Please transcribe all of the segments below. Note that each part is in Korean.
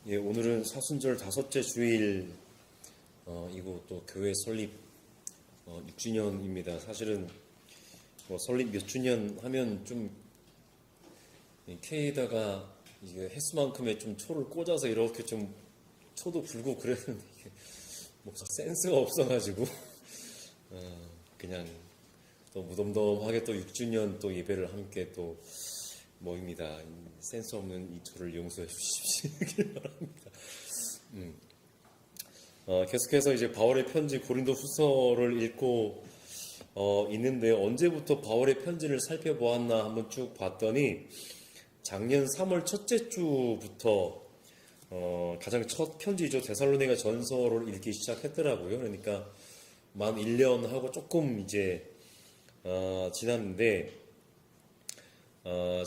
예, 오늘은 사순절 다섯째 주일, 이거 또 교회 설립 6주년입니다. 사실은 뭐 설립 몇 주년 하면 좀 K에다가 이게 횟수만큼의 좀 초를 꽂아서 이렇게 좀 초도 불고 그랬는데 이게 뭐 센스가 없어가지고 그냥 또 무덤덤하게 또 6주년 또 예배를 함께 또 모입니다. 센스 없는 이 초를 용서해 주시기 바랍니다. 계속해서 이제 바울의 편지 고린도 후서를 읽고 있는데, 언제부터 바울의 편지를 살펴보았나 한번 쭉 봤더니 작년 3월 첫째 주부터 가장 첫 편지죠. 데살로니가 전서를 읽기 시작했더라고요. 그러니까 만 1년 하고 조금 이제 지났는데,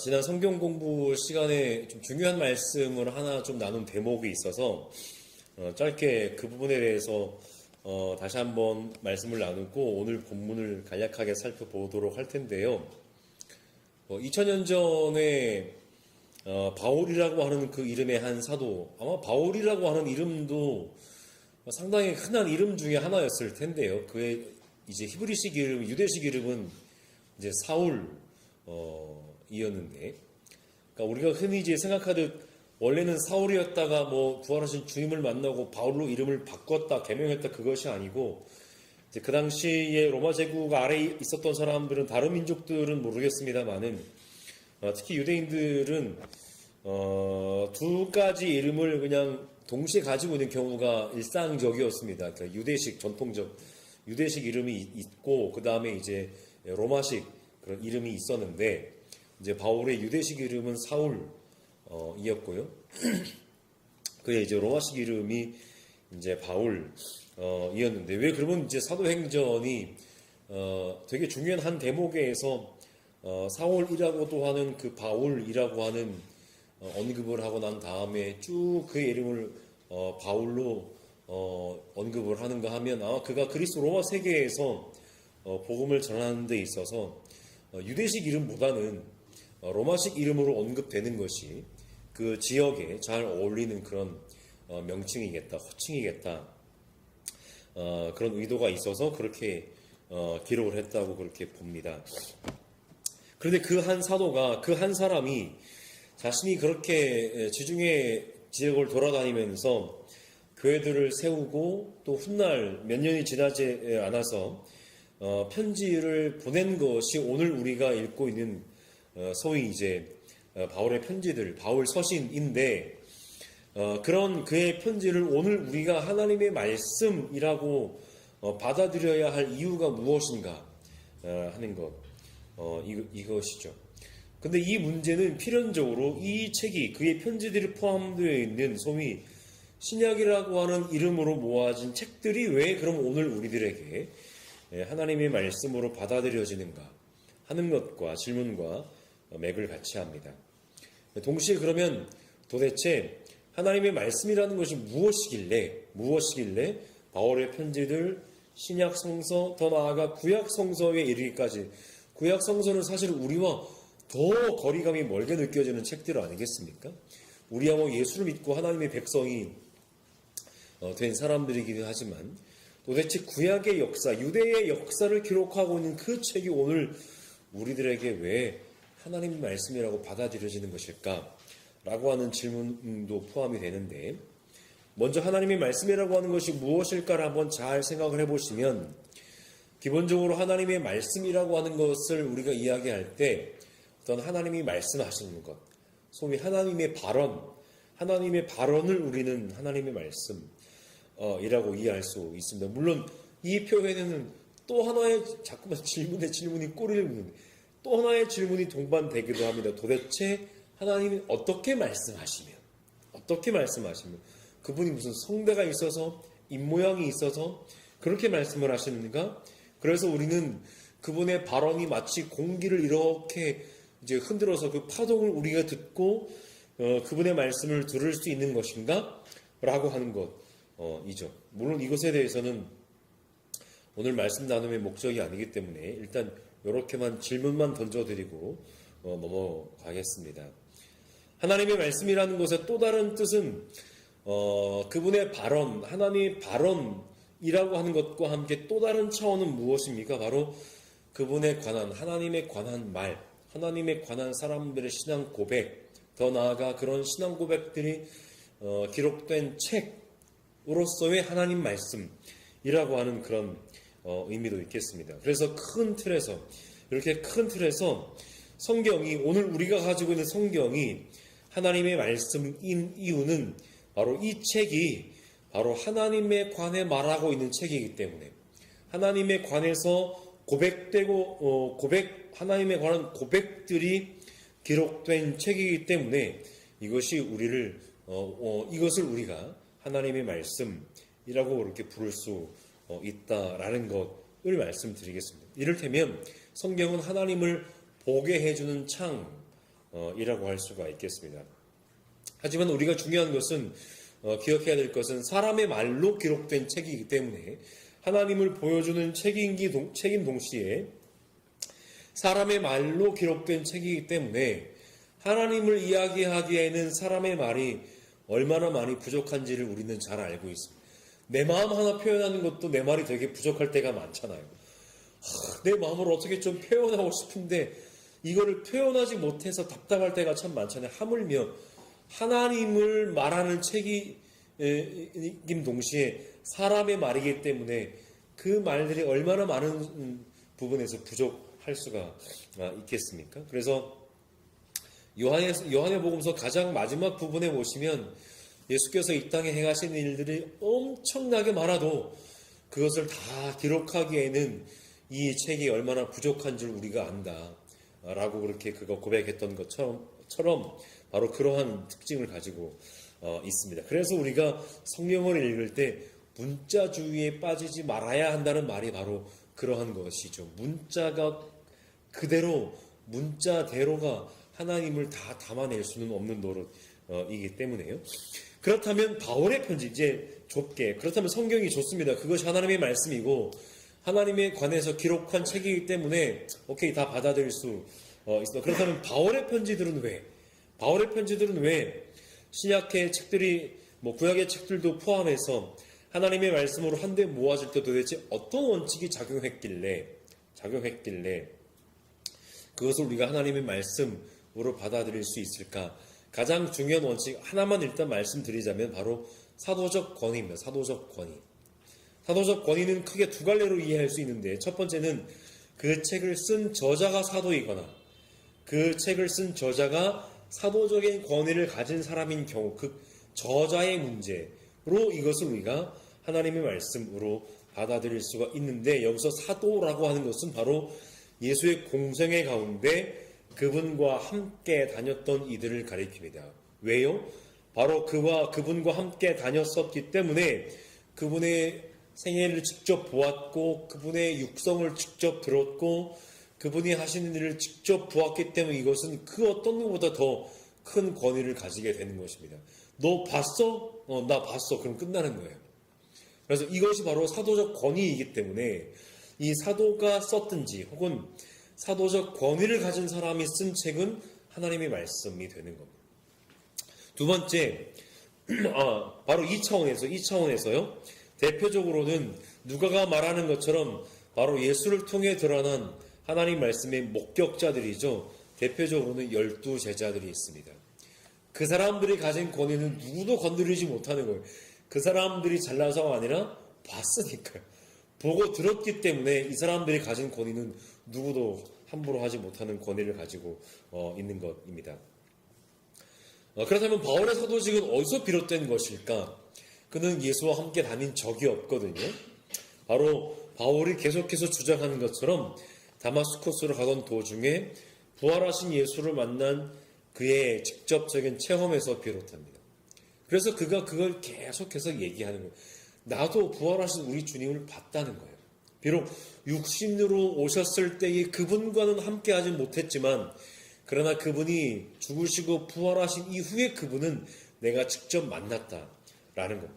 지난 성경 공부 시간에 좀 중요한 말씀을 하나 좀 나눈 대목이 있어서 짧게 그 부분에 대해서 다시 한번 말씀을 나누고 오늘 본문을 간략하게 살펴보도록 할 텐데요. 2000년 전에 바울이라고 하는 그 이름의 한 사도, 아마 바울이라고 하는 이름도 상당히 흔한 이름 중에 하나였을 텐데요. 그의 이제 히브리식 이름, 유대식 이름은 이제 사울 이었는데, 그러니까 우리가 흔히 이제 생각하듯 원래는 사울이었다가 뭐 부활하신 주님을 만나고 바울로 이름을 바꿨다, 개명했다, 그것이 아니고, 이제 그 당시에 로마 제국 아래에 있었던 사람들은, 다른 민족들은 모르겠습니다만은 특히 유대인들은 두 가지 이름을 그냥 동시에 가지고 있는 경우가 일상적이었습니다. 그러니까 유대식, 전통적 유대식 이름이 있고, 그 다음에 이제 로마식 그런 이름이 있었는데, 이제 바울의 유대식 이름은 사울이었고요. 그의 이제 로마식 이름이 이제 바울이었는데, 왜 그러면 이제 사도행전이 되게 중요한 한 대목에서 사울이라고도 하는 그 바울이라고 하는 언급을 하고 난 다음에 쭉 그의 이름을 바울로 언급을 하는가 하면, 그가 그리스도 로마 세계에서 복음을 전하는 데 있어서 유대식 이름보다는 로마식 이름으로 언급되는 것이 그 지역에 잘 어울리는 그런 명칭이겠다, 호칭이겠다, 그런 의도가 있어서 그렇게 기록을 했다고 그렇게 봅니다. 그런데 그 한 사도가, 그 한 사람이 자신이 그렇게 지중해 지역을 돌아다니면서 교회들을 세우고 또 훗날 몇 년이 지나지 않아서 편지를 보낸 것이 오늘 우리가 읽고 있는 소위 이제 바울의 편지들, 바울 서신인데, 그런 그의 편지를 오늘 우리가 하나님의 말씀이라고 받아들여야 할 이유가 무엇인가 하는 것, 이것이죠. 근데 이 문제는 필연적으로 이 책이, 그의 편지들이 포함되어 있는 소위 신약이라고 하는 이름으로 모아진 책들이 왜 그럼 오늘 우리들에게 하나님의 말씀으로 받아들여지는가 하는 것과 질문과 맥을 같이 합니다. 동시에 그러면 도대체 하나님의 말씀이라는 것이 무엇이길래 바울의 편지들, 신약 성서, 더 나아가 구약 성서에 이르기까지, 구약 성서는 사실 우리와 더 거리감이 멀게 느껴지는 책들 아니겠습니까? 우리야 뭐 예수를 믿고 하나님의 백성이 된 사람들이기도 하지만, 도대체 구약의 역사, 유대의 역사를 기록하고 있는 그 책이 오늘 우리들에게 왜 하나님의 말씀이라고 받아들여지는 것일까? 라고 하는 질문도 포함이 되는데, 먼저 하나님의 말씀이라고 하는 것이 무엇일까를 한번 잘 생각을 해보시면, 기본적으로 하나님의 말씀이라고 하는 것을 우리가 이야기할 때 어떤 하나님이 말씀하시는 것, 소위 하나님의 발언, 하나님의 발언을 우리는 하나님의 말씀이라고 이해할 수 있습니다. 물론 이 표현에는 또 하나의 자꾸만 질문이 꼬리를 무는, 또 하나의 질문이 동반되기도 합니다. 도대체 하나님이 어떻게 말씀하시면, 그분이 무슨 성대가 있어서, 입모양이 있어서 그렇게 말씀을 하시는가? 그래서 우리는 그분의 발언이 마치 공기를 이렇게 이제 흔들어서 그 파동을 우리가 듣고 그분의 말씀을 들을 수 있는 것인가? 라고 하는 것이죠. 물론 이것에 대해서는 오늘 말씀 나눔의 목적이 아니기 때문에 일단 이렇게만 질문만 던져드리고 넘어가겠습니다. 하나님의 말씀이라는 것의 또 다른 뜻은 그분의 발언, 하나님의 발언이라고 하는 것과 함께 또 다른 차원은 무엇입니까? 바로 그분에 관한, 하나님에 관한 말, 하나님에 관한 사람들의 신앙 고백, 더 나아가 그런 신앙 고백들이 기록된 책으로서의 하나님 말씀이라고 하는 그런 의미도 있겠습니다. 그래서 이렇게 큰 틀에서 성경이, 오늘 우리가 가지고 있는 성경이 하나님의 말씀인 이유는 바로 이 책이 바로 하나님에 관해 말하고 있는 책이기 때문에, 하나님에 관해서 하나님에 관한 고백들이 기록된 책이기 때문에 이것을 우리가 하나님의 말씀이라고 그렇게 부를 수 있다라는 것을 말씀드리겠습니다. 이를테면 성경은 하나님을 보게 해주는 창이라고 할 수가 있겠습니다. 하지만 우리가 중요한 것은 기억해야 될 것은 사람의 말로 기록된 책이기 때문에 하나님을 보여주는 책인 동시에 사람의 말로 기록된 책이기 때문에 하나님을 이야기하기에는 사람의 말이 얼마나 많이 부족한지를 우리는 잘 알고 있습니다. 내 마음 하나 표현하는 것도 내 말이 되게 부족할 때가 많잖아요. 내 마음을 어떻게 좀 표현하고 싶은데 이거를 표현하지 못해서 답답할 때가 참 많잖아요. 하물며 하나님을 말하는 책임 동시에 사람의 말이기 때문에 그 말들이 얼마나 많은 부분에서 부족할 수가 있겠습니까? 그래서 요한의 복음서 가장 마지막 부분에 보시면 예수께서 이 땅에 행하신 일들이 엄청나게 많아도 그것을 다 기록하기에는 이 책이 얼마나 부족한 줄 우리가 안다 라고 그렇게 그거 고백했던 것처럼 바로 그러한 특징을 가지고 있습니다. 그래서 우리가 성경을 읽을 때 문자주의에 빠지지 말아야 한다는 말이 바로 그러한 것이죠. 문자대로가 하나님을 다 담아낼 수는 없는 노릇이기 때문에요. 그렇다면 바울의 편지, 이제 좁게, 그렇다면 성경이 좋습니다. 그것이 하나님의 말씀이고 하나님에 관해서 기록한 책이기 때문에 오케이, 다 받아들일 수 있어. 그렇다면 바울의 편지들은 왜 신약의 책들이, 구약의 책들도 포함해서 하나님의 말씀으로 한데 모아질 때 도대체 어떤 원칙이 작용했길래 그것을 우리가 하나님의 말씀으로 받아들일 수 있을까? 가장 중요한 원칙 하나만 일단 말씀드리자면 바로 사도적 권위입니다. 사도적 권위는 크게 두 갈래로 이해할 수 있는데, 첫 번째는 그 책을 쓴 저자가 사도이거나 그 책을 쓴 저자가 사도적인 권위를 가진 사람인 경우, 그 저자의 문제로 이것을 우리가 하나님의 말씀으로 받아들일 수가 있는데, 여기서 사도라고 하는 것은 바로 예수의 공생애 가운데 그분과 함께 다녔던 이들을 가리킵니다. 왜요? 바로 그분과 함께 다녔었기 때문에 그분의 생애를 직접 보았고 그분의 육성을 직접 들었고 그분이 하시는 일을 직접 보았기 때문에 이것은 그 어떤 것보다 더 큰 권위를 가지게 되는 것입니다. 너 봤어? 나 봤어. 그럼 끝나는 거예요. 그래서 이것이 바로 사도적 권위이기 때문에 이 사도가 썼든지 혹은 사도적 권위를 가진 사람이 쓴 책은 하나님의 말씀이 되는 겁니다. 두 번째, 바로 이 차원에서요. 대표적으로는 누가가 말하는 것처럼 바로 예수를 통해 드러난 하나님 말씀의 목격자들이죠. 대표적으로는 12제자들이 있습니다. 그 사람들이 가진 권위는 누구도 건드리지 못하는 거예요. 그 사람들이 잘나서가 아니라 봤으니까요. 보고 들었기 때문에 이 사람들이 가진 권위는 누구도 함부로 하지 못하는 권위를 가지고 있는 것입니다. 그렇다면 바울의 사도직은 어디서 비롯된 것일까? 그는 예수와 함께 다닌 적이 없거든요. 바로 바울이 계속해서 주장하는 것처럼 다마스쿠스로 가던 도중에 부활하신 예수를 만난 그의 직접적인 체험에서 비롯합니다. 그래서 그가 그걸 계속해서 얘기하는 거예요. 나도 부활하신 우리 주님을 봤다는 거예요. 비록 육신으로 오셨을 때에 그분과는 함께하지 못했지만 그러나 그분이 죽으시고 부활하신 이후에 그분은 내가 직접 만났다라는 겁니다.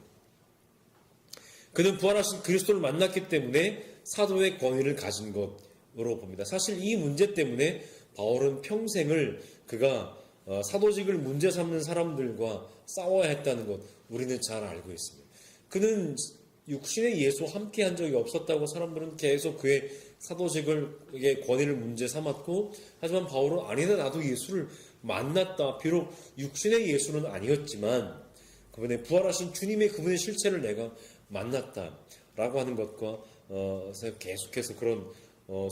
그는 부활하신 그리스도를 만났기 때문에 사도의 권위를 가진 것으로 봅니다. 사실 이 문제 때문에 바울은 평생을 그가 사도직을 문제 삼는 사람들과 싸워야 했다는 것 우리는 잘 알고 있습니다. 그는 육신의 예수와 함께 한 적이 없었다고 사람들은 계속 그의 사도직을 권위를 문제 삼았고, 하지만 바울은 아니다, 나도 예수를 만났다. 비록 육신의 예수는 아니었지만 그분의 부활하신 그분의 실체를 내가 만났다 라고 하는 것과 계속해서 그런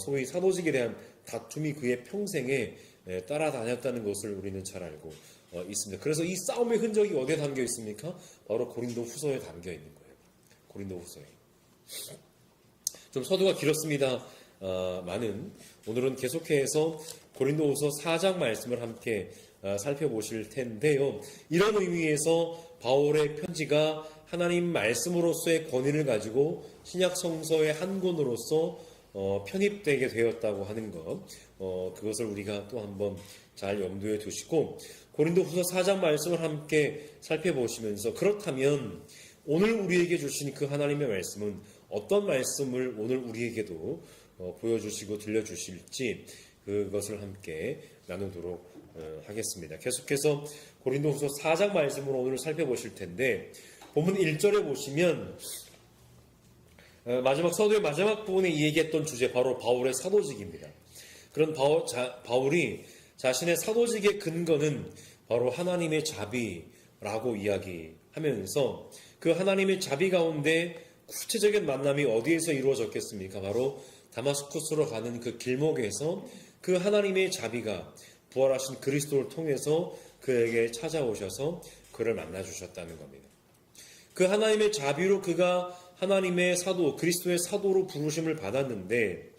소위 사도직에 대한 다툼이 그의 평생에 따라다녔다는 것을 우리는 잘 알고 있습니다. 그래서 이 싸움의 흔적이 어디에 담겨 있습니까? 바로 고린도 후서에 담겨 있는 거예요. 고린도 후서에. 좀 서두가 길었습니다. 오늘은 계속해서 고린도 후서 4장 말씀을 함께 살펴보실 텐데요. 이런 의미에서 바울의 편지가 하나님 말씀으로서의 권위를 가지고 신약 성서의 한 권으로서 편입되게 되었다고 하는 것, 그것을 우리가 또 한번 잘 염두에 두시고 고린도 후서 4장 말씀을 함께 살펴보시면서, 그렇다면 오늘 우리에게 주신 그 하나님의 말씀은 어떤 말씀을 오늘 우리에게도 보여주시고 들려주실지 그것을 함께 나누도록 하겠습니다. 계속해서 고린도후서 4장 말씀으로 오늘 살펴보실 텐데, 본문 1절에 보시면 서두의 마지막 부분에 얘기했던 주제, 바로 바울의 사도직입니다. 그런 바울이 자신의 사도직의 근거는 바로 하나님의 자비라고 이야기하면서, 그 하나님의 자비 가운데 구체적인 만남이 어디에서 이루어졌겠습니까? 바로 다마스쿠스로 가는 그 길목에서 그 하나님의 자비가 부활하신 그리스도를 통해서 그에게 찾아오셔서 그를 만나주셨다는 겁니다. 그 하나님의 자비로 그가 하나님의 사도, 그리스도의 사도로 부르심을 받았는데,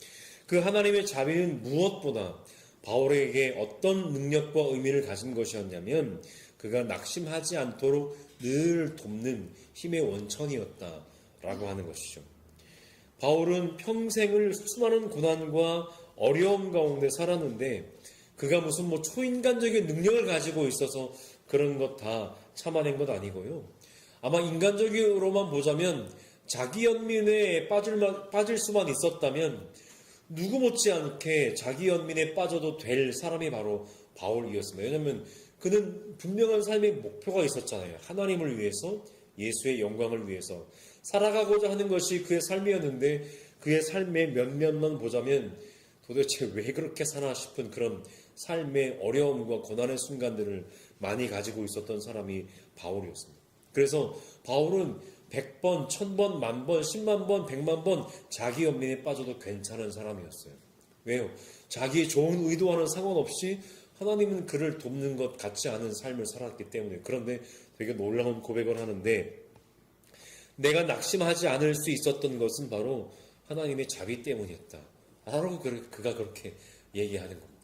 그 하나님의 자비는 무엇보다 바울에게 어떤 능력과 의미를 가진 것이었냐면, 그가 낙심하지 않도록 늘 돕는 힘의 원천이었다라고 하는 것이죠. 바울은 평생을 수많은 고난과 어려움 가운데 살았는데, 그가 무슨 초인간적인 능력을 가지고 있어서 그런 것 다 참아낸 것 아니고요. 아마 인간적으로만 보자면 자기 연민에 빠질 수만 있었다면 누구 못지않게 자기 연민에 빠져도 될 사람이 바로 바울이었습니다. 왜냐하면 그는 분명한 삶의 목표가 있었잖아요. 하나님을 위해서, 예수의 영광을 위해서 살아가고자 하는 것이 그의 삶이었는데, 그의 삶의 면면만 보자면 도대체 왜 그렇게 사나 싶은 그런 삶의 어려움과 고난의 순간들을 많이 가지고 있었던 사람이 바울이었습니다. 그래서 바울은 100번, 1000번, 10,000번, 10만 번, 100만 번 자기 연민에 빠져도 괜찮은 사람이었어요. 왜요? 자기의 좋은 의도와는 상관없이 하나님은 그를 돕는 것 같지 않은 삶을 살았기 때문에. 그런데 되게 놀라운 고백을 하는데, 내가 낙심하지 않을 수 있었던 것은 바로 하나님의 자비 때문이었다. 바로 그가 그렇게 얘기하는 겁니다.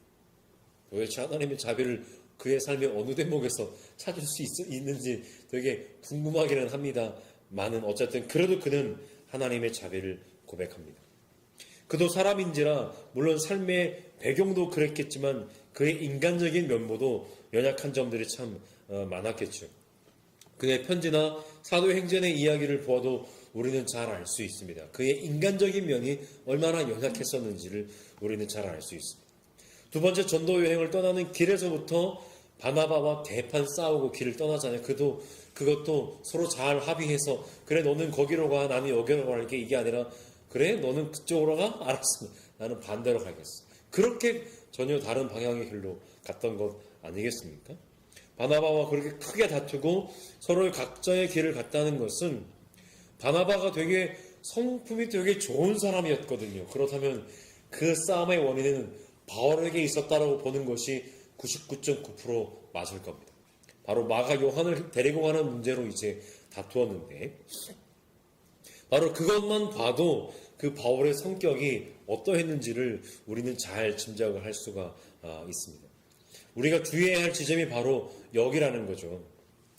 도대체 하나님의 자비를 그의 삶의 어느 대목에서 찾을 수 있는지 되게 궁금하기는 합니다만은, 어쨌든 그래도 그는 하나님의 자비를 고백합니다. 그도 사람인지라 물론 삶의 배경도 그랬겠지만 그의 인간적인 면모도 연약한 점들이 참 많았겠죠. 그의 편지나 사도행전의 이야기를 보아도 우리는 잘 알 수 있습니다. 그의 인간적인 면이 얼마나 연약했었는지를 우리는 잘 알 수 있습니다. 두 번째 전도 여행을 떠나는 길에서부터 바나바와 대판 싸우고 길을 떠나잖아요. 그것도 서로 잘 합의해서, 그래 너는 거기로 가, 나는 여기로 갈게, 이게 아니라 그래 너는 그쪽으로 가? 알았어, 나는 반대로 가겠어. 그렇게 전혀 다른 방향의 길로 갔던 것 아니겠습니까? 바나바와 그렇게 크게 다투고 서로의 각자의 길을 갔다는 것은, 바나바가 되게 성품이 되게 좋은 사람이었거든요. 그렇다면 그 싸움의 원인은 바울에게 있었다라고 보는 것이 99.9% 맞을 겁니다. 바로 마가 요한을 데리고 가는 문제로 이제 다투었는데, 바로 그것만 봐도 그 바울의 성격이 어떠했는지를 우리는 잘 짐작을 할 수가 있습니다. 우리가 주의해야 할 지점이 바로 여기라는 거죠.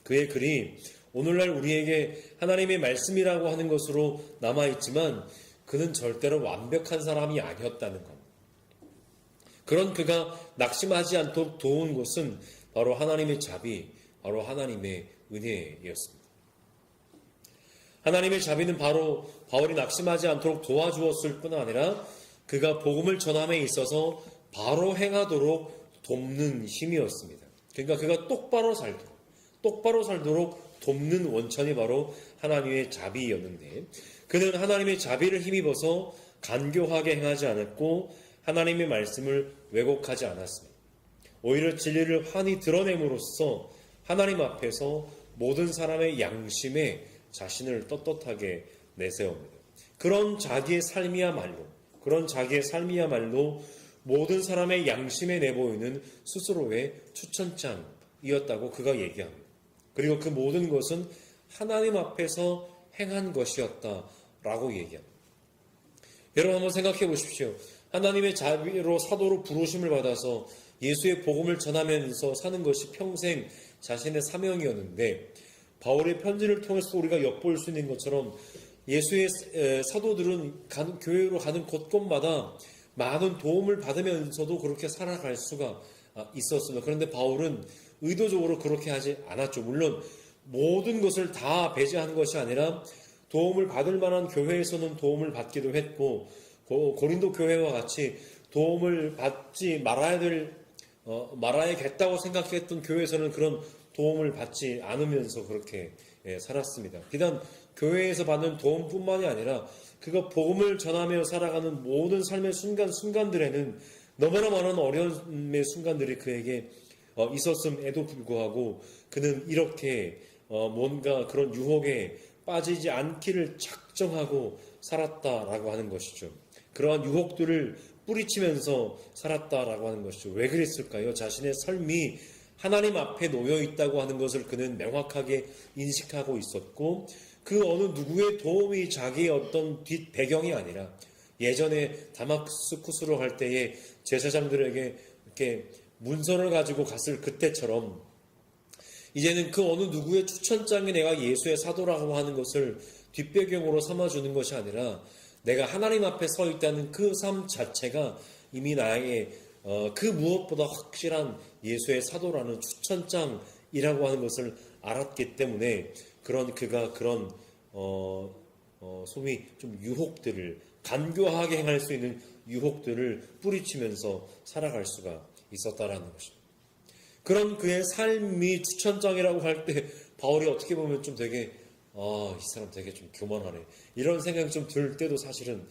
그의 글이 오늘날 우리에게 하나님의 말씀이라고 하는 것으로 남아있지만 그는 절대로 완벽한 사람이 아니었다는 겁니다. 그런 그가 낙심하지 않도록 도운 것은 바로 하나님의 자비, 바로 하나님의 은혜였습니다. 하나님의 자비는 바로 바울이 낙심하지 않도록 도와주었을 뿐 아니라 그가 복음을 전함에 있어서 바로 행하도록 돕는 힘이었습니다. 그러니까 그가 똑바로 살도록 돕는 원천이 바로 하나님의 자비였는데, 그는 하나님의 자비를 힘입어서 간교하게 행하지 않았고 하나님의 말씀을 왜곡하지 않았습니다. 오히려 진리를 환히 드러냄으로써 하나님 앞에서 모든 사람의 양심에 자신을 떳떳하게 내세웁니다. 그런 자기의 삶이야말로 모든 사람의 양심에 내보이는 스스로의 추천장이었다고 그가 얘기합니다. 그리고 그 모든 것은 하나님 앞에서 행한 것이었다라고 얘기합니다. 여러분 한번 생각해 보십시오. 하나님의 자비로 사도로 부르심을 받아서 예수의 복음을 전하면서 사는 것이 평생 자신의 사명이었는데, 바울의 편지를 통해서 우리가 엿볼 수 있는 것처럼 예수의 사도들은 교회로 가는 곳곳마다 많은 도움을 받으면서도 그렇게 살아갈 수가 있었습니다. 그런데 바울은 의도적으로 그렇게 하지 않았죠. 물론 모든 것을 다 배제하는 것이 아니라 도움을 받을 만한 교회에서는 도움을 받기도 했고, 고린도 교회와 같이 도움을 받지 말아야겠다고 생각했던 교회에서는 그런 도움을 받지 않으면서 그렇게 살았습니다. 비단 교회에서 받는 도움뿐만이 아니라 그가 복음을 전하며 살아가는 모든 삶의 순간들에는 너무나 많은 어려움의 순간들이 그에게 있었음에도 불구하고 그는 이렇게 뭔가 그런 유혹에 빠지지 않기를 작정하고 살았다라고 하는 것이죠. 그러한 유혹들을 뿌리치면서 살았다라고 하는 것이죠. 왜 그랬을까요? 자신의 삶이 하나님 앞에 놓여 있다고 하는 것을 그는 명확하게 인식하고 있었고, 그 어느 누구의 도움이 자기의 어떤 뒷 배경이 아니라 예전에 다마스쿠스로 갈 때에 제사장들에게 이렇게 문서를 가지고 갔을 그때처럼 이제는 그 어느 누구의 추천장에 내가 예수의 사도라고 하는 것을 뒷배경으로 삼아주는 것이 아니라 내가 하나님 앞에 서 있다는 그 삶 자체가 이미 나에게 그 무엇보다 확실한 예수의 사도라는 추천장이라고 하는 것을 알았기 때문에 그가 그런 소위 좀 유혹들을 간교하게 행할 수 있는 유혹들을 뿌리치면서 살아갈 수가 있었다라는 것입니다. 그런 그의 삶이 추천장이라고 할 때 바울이 어떻게 보면 좀 되게 이 사람 되게 좀 교만하네 이런 생각이 좀 들 때도 사실은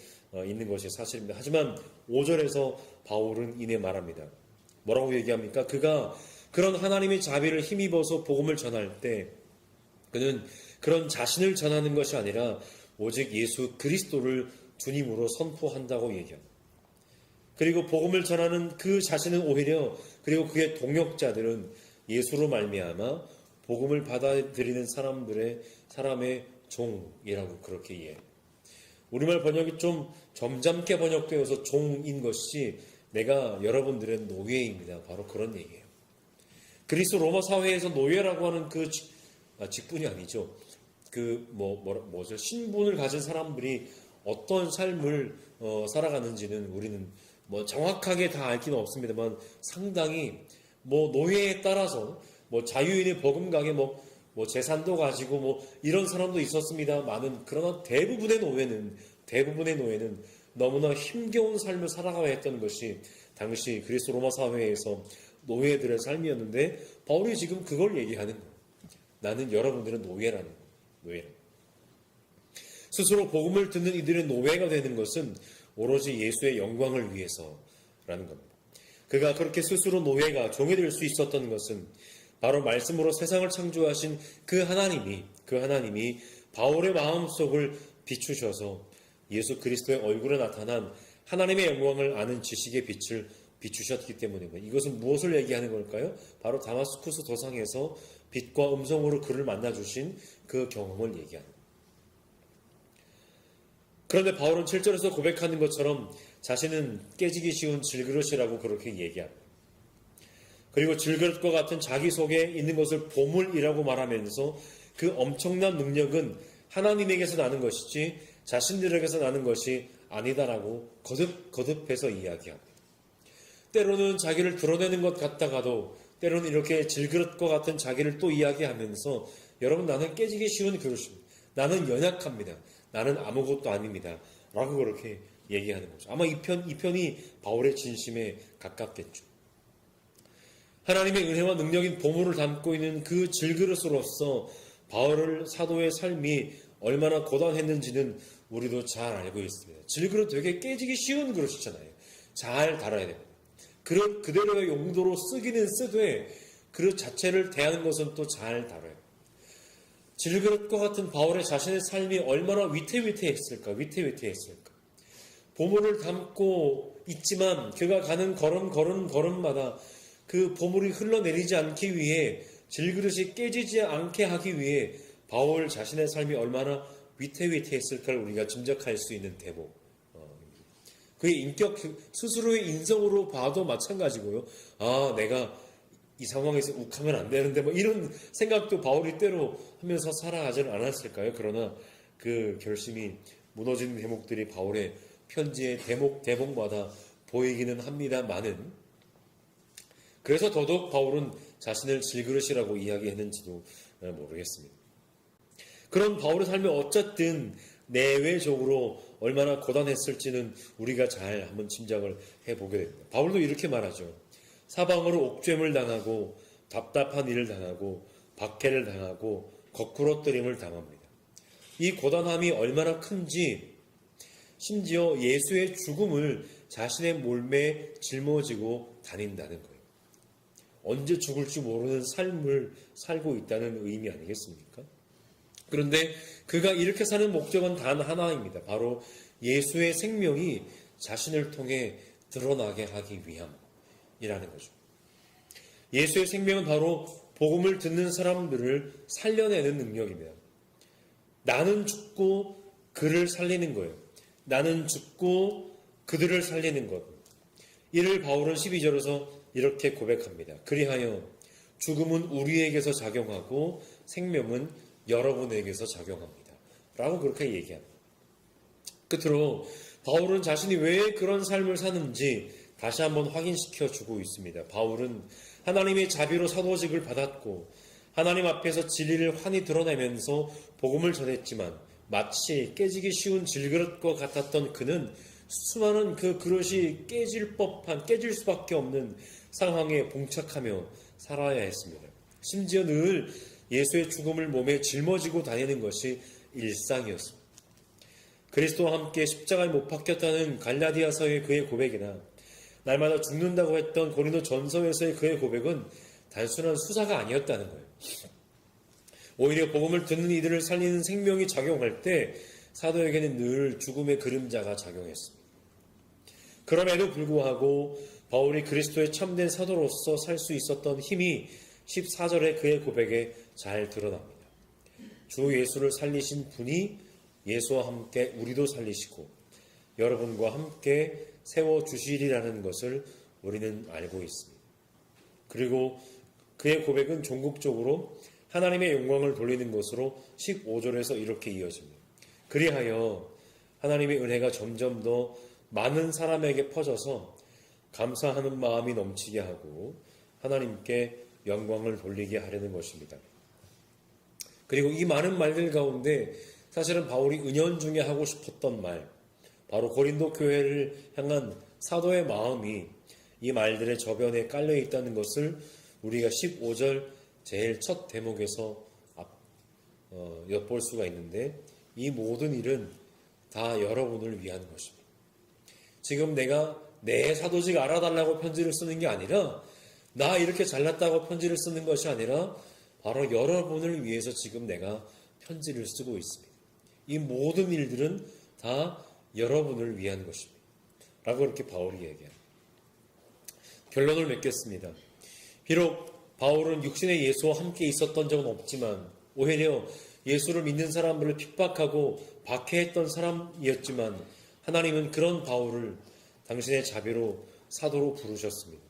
있는 것이 사실입니다. 하지만 5절에서 바울은 이내 말합니다. 뭐라고 얘기합니까? 그가 그런 하나님의 자비를 힘입어서 복음을 전할 때 그는 그런 자신을 전하는 것이 아니라 오직 예수 그리스도를 주님으로 선포한다고 얘기합니다. 그리고 복음을 전하는 그 자신은 오히려 그리고 그의 동역자들은 예수로 말미암아 복음을 받아들이는 사람의 종이라고 그렇게 이해해요. 우리말 번역이 좀 점잖게 번역되어서 종인 것이 내가 여러분들의 노예입니다. 바로 그런 얘기예요. 그리스 로마 사회에서 노예라고 하는 그 직분이 아니죠. 뭐죠? 신분을 가진 사람들이 어떤 삶을 살아가는지는 우리는 정확하게 다 알 수는 없습니다만 상당히 노예에 따라서 자유인의 버금가게 재산도 가지고 이런 사람도 있었습니다만은 그러나 대부분의 노예는 너무나 힘겨운 삶을 살아가야 했던 것이 당시 그리스 로마 사회에서 노예들의 삶이었는데 바울이 지금 그걸 얘기하는 거예요. 나는 여러분들은 노예라는 거예요. 스스로 복음을 듣는 이들의 노예가 되는 것은 오로지 예수의 영광을 위해서라는 겁니다. 그가 그렇게 스스로 노예가 종이 될 수 있었던 것은 바로 말씀으로 세상을 창조하신 그 하나님이 바울의 마음속을 비추셔서 예수 그리스도의 얼굴에 나타난 하나님의 영광을 아는 지식의 빛을 비추셨기 때문입니다. 이것은 무엇을 얘기하는 걸까요? 바로 다마스쿠스 도상에서 빛과 음성으로 그를 만나주신 그 경험을 얘기합니다. 그런데 바울은 7절에서 고백하는 것처럼 자신은 깨지기 쉬운 질그릇이라고 그렇게 얘기합니다. 그리고 질그릇과 같은 자기 속에 있는 것을 보물이라고 말하면서 그 엄청난 능력은 하나님에게서 나는 것이지 자신들에게서 나는 것이 아니다라고 거듭해서 이야기합니다. 때로는 자기를 드러내는 것 같다가도 때로는 이렇게 질그릇과 같은 자기를 또 이야기하면서 여러분 나는 깨지기 쉬운 그릇입니다. 나는 연약합니다. 나는 아무것도 아닙니다. 라고 그렇게 얘기하는 거죠. 아마 이 편이 바울의 진심에 가깝겠죠. 하나님의 은혜와 능력인 보물을 담고 있는 그 질그릇으로서 바울 사도의 삶이 얼마나 고단했는지는 우리도 잘 알고 있습니다. 질그릇 되게 깨지기 쉬운 그릇이잖아요. 잘 달아야 됩니다. 그릇 그대로의 용도로 쓰기는 쓰되 그릇 자체를 대하는 것은 또 잘 다뤄요. 질그릇과 같은 바울의 자신의 삶이 얼마나 위태위태했을까. 보물을 담고 있지만 그가 가는 걸음마다 그 보물이 흘러내리지 않기 위해 질그릇이 깨지지 않게 하기 위해 바울 자신의 삶이 얼마나 위태위태했을까를 우리가 짐작할 수 있는 대목. 그의 인격 스스로의 인성으로 봐도 마찬가지고요. 아, 내가 이 상황에서 욱하면 안 되는데 뭐 이런 생각도 바울이 때로 하면서 살아가지는 않았을까요? 그러나 그 결심이 무너지는 대목들이 바울의 편지의 대목마다 보이기는 합니다만은, 그래서 더더욱 바울은 자신을 질그릇이라고 이야기했는지도 모르겠습니다. 그런 바울의 삶이 어쨌든 내외적으로 얼마나 고단했을지는 우리가 잘 한번 짐작을 해보게 됩니다. 바울도 이렇게 말하죠. 사방으로 옥죄임을 당하고 답답한 일을 당하고 박해를 당하고 거꾸러뜨림을 당합니다. 이 고단함이 얼마나 큰지 심지어 예수의 죽음을 자신의 몸에 짊어지고 다닌다는 거예요. 언제 죽을지 모르는 삶을 살고 있다는 의미 아니겠습니까? 그런데 그가 이렇게 사는 목적은 단 하나입니다. 바로 예수의 생명이 자신을 통해 드러나게 하기 위함이라는 거죠. 예수의 생명은 바로 복음을 듣는 사람들을 살려내는 능력입니다. 나는 죽고 그를 살리는 거예요. 나는 죽고 그들을 살리는 것. 이를 바울은 12절에서 이렇게 고백합니다. 그리하여 죽음은 우리에게서 작용하고 생명은 여러분에게서 작용합니다. 라고 그렇게 얘기합니다. 끝으로 바울은 자신이 왜 그런 삶을 사는지 다시 한번 확인시켜 주고 있습니다. 바울은 하나님의 자비로 사도직을 받았고 하나님 앞에서 진리를 환히 드러내면서 복음을 전했지만 마치 깨지기 쉬운 질그릇과 같았던 그는 수많은 그 그릇이 깨질 수밖에 없는 상황에 봉착하며 살아야 했습니다. 심지어 늘 예수의 죽음을 몸에 짊어지고 다니는 것이 일상이었습니다. 그리스도와 함께 십자가에 못 박혔다는 갈라디아서의 그의 고백이나 날마다 죽는다고 했던 고린도 전서에서의 그의 고백은 단순한 수사가 아니었다는 거예요. 오히려 복음을 듣는 이들을 살리는 생명이 작용할 때 사도에게는 늘 죽음의 그림자가 작용했습니다. 그럼에도 불구하고 바울이 그리스도의 참된 사도로서 살 수 있었던 힘이 14절의 그의 고백에 잘 드러납니다. 주 예수를 살리신 분이 예수와 함께 우리도 살리시고 여러분과 함께 세워주시리라는 것을 우리는 알고 있습니다. 그리고 그의 고백은 종국적으로 하나님의 영광을 돌리는 것으로 15절에서 이렇게 이어집니다. 그리하여 하나님의 은혜가 점점 더 많은 사람에게 퍼져서 감사하는 마음이 넘치게 하고 하나님께 영광을 돌리게 하려는 것입니다. 그리고 이 많은 말들 가운데 사실은 바울이 은연중에 하고 싶었던 말, 바로 고린도 교회를 향한 사도의 마음이 이 말들의 저변에 깔려 있다는 것을 우리가 15절 제일 첫 대목에서 엿볼 수가 있는데, 이 모든 일은 다 여러분을 위한 것입니다. 지금 내가 내 사도직 알아달라고 편지를 쓰는 게 아니라, 나 이렇게 잘났다고 편지를 쓰는 것이 아니라 바로 여러분을 위해서 지금 내가 편지를 쓰고 있습니다. 이 모든 일들은 다 여러분을 위한 것입니다. 라고 이렇게 바울이 얘기합니다. 결론을 맺겠습니다. 비록 바울은 육신의 예수와 함께 있었던 적은 없지만 오히려 예수를 믿는 사람들을 핍박하고 박해했던 사람이었지만 하나님은 그런 바울을 당신의 자비로 사도로 부르셨습니다.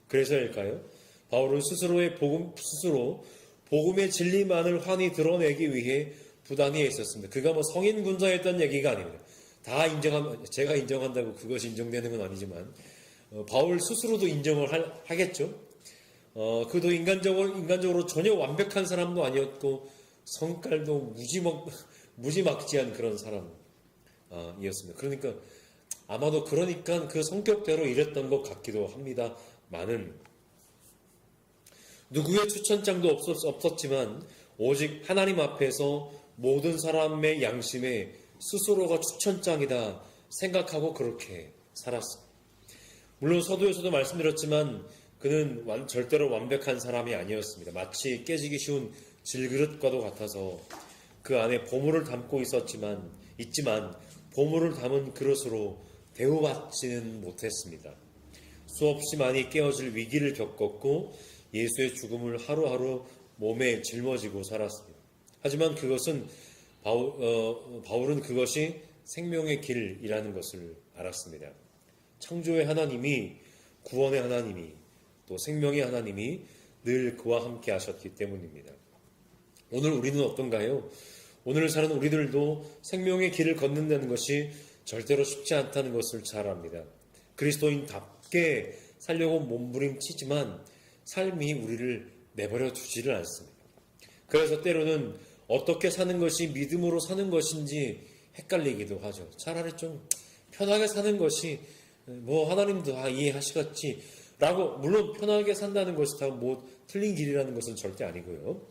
그래서일까요? 바울은 스스로 복음의 진리만을 환히 드러내기 위해 부단히 있었습니다. 그가 뭐 성인 군사였던 얘기가 아닙니다. 다 제가 인정한다고 그것이 인정되는 건 아니지만 바울 스스로도 인정을 하겠죠. 그도 인간적으로 전혀 완벽한 사람도 아니었고 성깔도 무지막지한 그런 사람이었습니다. 그러니까 아마도 그 성격대로 이랬던 것 같기도 합니다만은 누구의 추천장도 없었지만 오직 하나님 앞에서 모든 사람의 양심에 스스로가 추천장이다 생각하고 그렇게 살았습니다. 물론 서두에서도 말씀드렸지만 그는 절대로 완벽한 사람이 아니었습니다. 마치 깨지기 쉬운 질그릇과도 같아서 그 안에 보물을 담고 있지만 보물을 담은 그릇으로 대우받지는 못했습니다. 수없이 많이 깨어질 위기를 겪었고 예수의 죽음을 하루하루 몸에 짊어지고 살았습니다. 하지만 바울은 그것이 생명의 길이라는 것을 알았습니다. 창조의 하나님이, 구원의 하나님이, 또 생명의 하나님이 늘 그와 함께 하셨기 때문입니다. 오늘 우리는 어떤가요? 오늘 사는 우리들도 생명의 길을 걷는다는 것이 절대로 쉽지 않다는 것을 잘 압니다. 그리스도인답게 살려고 몸부림치지만 삶이 우리를 내버려 두지를 않습니다. 그래서 때로는 어떻게 사는 것이 믿음으로 사는 것인지 헷갈리기도 하죠. 차라리 좀 편하게 사는 것이 하나님도 이해하시겠지 라고, 물론 편하게 산다는 것이 다 틀린 길이라는 것은 절대 아니고요.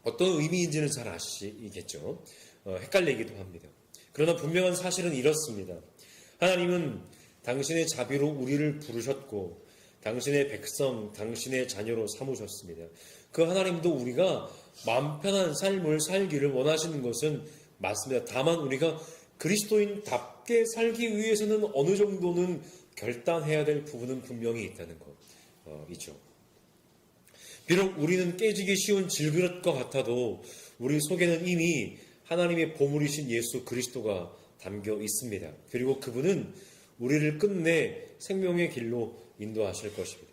어떤 의미인지는 잘 아시겠죠. 헷갈리기도 합니다. 그러나 분명한 사실은 이렇습니다. 하나님은 당신의 자비로 우리를 부르셨고 당신의 백성, 당신의 자녀로 삼으셨습니다. 그 하나님도 우리가 마음 편한 삶을 살기를 원하시는 것은 맞습니다. 다만 우리가 그리스도인답게 살기 위해서는 어느 정도는 결단해야 될 부분은 분명히 있다는 것이죠. 비록 우리는 깨지기 쉬운 질그릇과 같아도 우리 속에는 이미 하나님의 보물이신 예수 그리스도가 담겨 있습니다. 그리고 그분은 우리를 끝내 생명의 길로 인도하실 것입니다.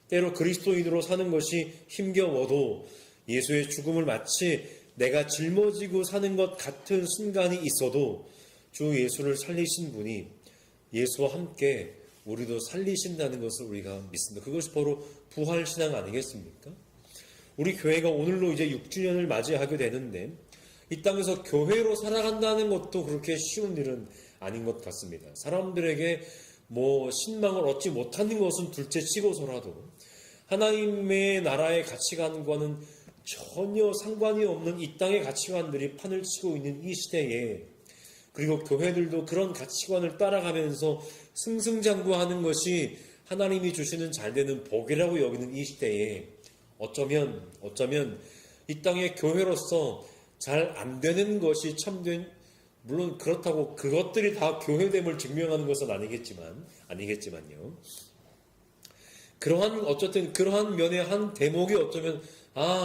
때로 그리스도인으로 사는 것이 힘겨워도 예수의 죽음을 마치 내가 짊어지고 사는 것 같은 순간이 있어도 주 예수를 살리신 분이 예수와 함께 우리도 살리신다는 것을 우리가 믿습니다. 그것이 바로 부활신앙 아니겠습니까? 우리 교회가 오늘로 이제 6주년을 맞이하게 되는데 이 땅에서 교회로 살아간다는 것도 그렇게 쉬운 일은 아닌 것 같습니다. 사람들에게 신망을 얻지 못하는 것은 둘째 치고서라도 하나님의 나라의 가치관과는 전혀 상관이 없는 이 땅의 가치관들이 판을 치고 있는 이 시대에, 그리고 교회들도 그런 가치관을 따라가면서 승승장구하는 것이 하나님이 주시는 잘되는 복이라고 여기는 이 시대에 어쩌면 이 땅의 교회로서 잘 안 되는 것이 참된, 물론 그렇다고 그것들이 다 교회됨을 증명하는 것은 아니겠지만요. 그러한 면의 한 대목이 어쩌면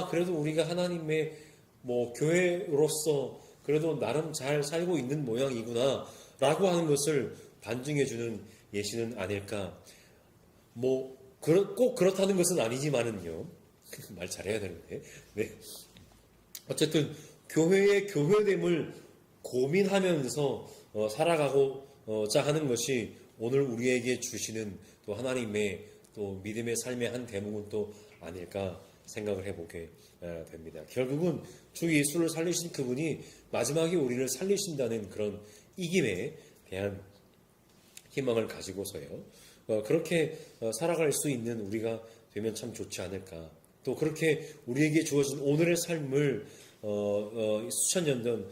그래도 우리가 하나님의 교회로서 그래도 나름 잘 살고 있는 모양이구나 라고 하는 것을 반증해주는 예시는 아닐까. 꼭 그렇다는 것은 아니지만은요. 말 잘해야 되는데. 네. 어쨌든 교회의 교회됨을 고민하면서 살아가고자 하는 것이 오늘 우리에게 주시는 또 하나님의 또 믿음의 삶의 한 대목은 또 아닐까 생각을 해보게 됩니다. 결국은 주 예수를 살리신 그분이 마지막에 우리를 살리신다는 그런 이김에 대한 희망을 가지고서요. 그렇게 살아갈 수 있는 우리가 되면 참 좋지 않을까. 또 그렇게 우리에게 주어진 오늘의 삶을 수천 년 전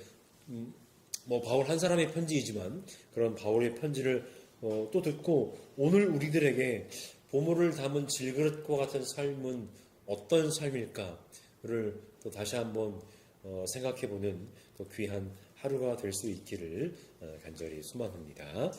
바울 한 사람의 편지이지만 그런 바울의 편지를 또 듣고 오늘 우리들에게 보물을 담은 질그릇과 같은 삶은 어떤 삶일까를 또 다시 한번 생각해보는 또 귀한 하루가 될 수 있기를 간절히 소망합니다.